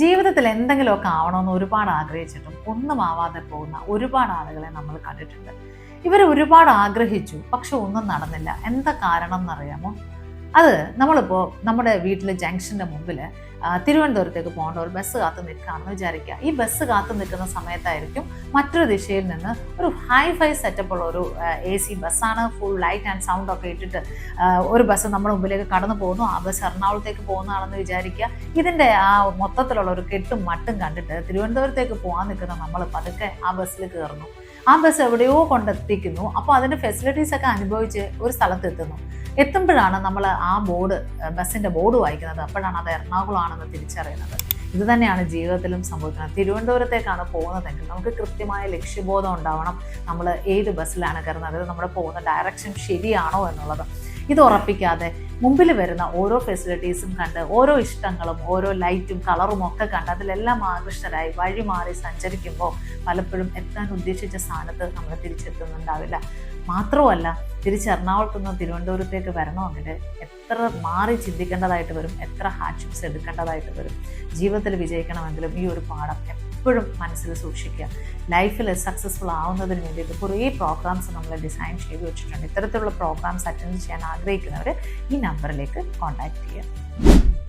ജീവിതത്തിൽ എന്തെങ്കിലുമൊക്കെ ആവണമെന്ന് ഒരുപാട് ആഗ്രഹിച്ചിട്ടും ഒന്നും ആവാതെ പോകുന്ന ഒരുപാട് ആളുകളെ നമ്മൾ കണ്ടിട്ടുണ്ട്. ഇവർ ഒരുപാട് ആഗ്രഹിച്ചു, പക്ഷെ ഒന്നും നടന്നില്ല. എന്താ കാരണം എന്നറിയാമോ? അത് നമ്മളിപ്പോൾ നമ്മുടെ വീട്ടിൽ ജംഗ്ഷൻ്റെ മുമ്പിൽ തിരുവനന്തപുരത്തേക്ക് പോകേണ്ട ഒരു ബസ് കാത്ത് നിൽക്കുകയാണെന്ന് വിചാരിക്കുക. ഈ ബസ് കാത്ത് നിൽക്കുന്ന സമയത്തായിരിക്കും മറ്റൊരു ദിശയിൽ നിന്ന് ഒരു ഹൈഫൈ സെറ്റപ്പുള്ള ഒരു AC ബസ്സാണ്, ഫുൾ ലൈറ്റ് ആൻഡ് സൗണ്ട് ഒക്കെ ഇട്ടിട്ട് ഒരു ബസ് നമ്മുടെ മുമ്പിലേക്ക് കടന്നു പോകുന്നു. ആ ബസ് എറണാകുളത്തേക്ക് പോകുന്നതാണെന്ന് വിചാരിക്കുക. ഇതിൻ്റെ ആ മൊത്തത്തിലുള്ള ഒരു കെട്ടും മട്ടും കണ്ടിട്ട് തിരുവനന്തപുരത്തേക്ക് പോകാൻ നിൽക്കുന്ന നമ്മൾ പതുക്കെ ആ ബസ്സിൽ കയറുന്നു. ആ ബസ് എവിടെയോ കൊണ്ടെത്തിക്കുന്നു. അപ്പോൾ അതിൻ്റെ ഫെസിലിറ്റീസ് ഒക്കെ അനുഭവിച്ച് ഒരു സ്ഥലത്ത് എത്തുമ്പോഴാണ് നമ്മൾ ആ ബസ്സിൻ്റെ ബോർഡ് വായിക്കുന്നത്. അപ്പോഴാണ് അത് എറണാകുളമാണെന്ന് തിരിച്ചറിയുന്നത്. ഇത് തന്നെയാണ് ജീവിതത്തിലും സംഭവിക്കുന്നത്. തിരുവനന്തപുരത്തേക്കാണ് പോകുന്നതെങ്കിൽ നമുക്ക് കൃത്യമായ ലക്ഷ്യബോധം ഉണ്ടാവണം. നമ്മൾ ഏത് ബസ്സിലാണ് കയറുന്നത്, നമ്മുടെ പോകുന്ന ഡയറക്ഷൻ ശരിയാണോ എന്നുള്ളത്. ഇത് ഉറപ്പിക്കാതെ മുമ്പിൽ വരുന്ന ഓരോ ഫെസിലിറ്റീസും കണ്ട്, ഓരോ ഇഷ്ടങ്ങളും ഓരോ ലൈറ്റും കളറും ഒക്കെ കണ്ട് അതിലെല്ലാം ആകൃഷ്ടരായി വഴി മാറി സഞ്ചരിക്കുമ്പോൾ പലപ്പോഴും എത്താൻ ഉദ്ദേശിച്ച സ്ഥാനത്ത് നമ്മൾ തിരിച്ചെത്തുന്നുണ്ടാവില്ല. മാത്രമല്ല, തിരിച്ച് എറണാകുളത്ത് നിന്ന് തിരുവനന്തപുരത്തേക്ക് വരണമെങ്കിൽ എത്ര മാറി ചിന്തിക്കേണ്ടതായിട്ട് വരും, എത്ര ഹാർഡ്ഷിപ്സ് എടുക്കേണ്ടതായിട്ട് വരും. ജീവിതത്തിൽ വിജയിക്കണമെങ്കിലും ഈ ഒരു പാഠം എപ്പോഴും മനസ്സിൽ സൂക്ഷിക്കുക. ലൈഫിൽ സക്സസ്ഫുൾ ആവുന്നതിന് വേണ്ടിയിട്ട് കുറേ പ്രോഗ്രാംസ് നമ്മൾ ഡിസൈൻ ചെയ്ത് വെച്ചിട്ടുണ്ട്. ഇത്തരത്തിലുള്ള പ്രോഗ്രാംസ് അറ്റൻഡ് ചെയ്യാൻ ആഗ്രഹിക്കുന്നവർ ഈ നമ്പറിലേക്ക് കോൺടാക്ട് ചെയ്യുക.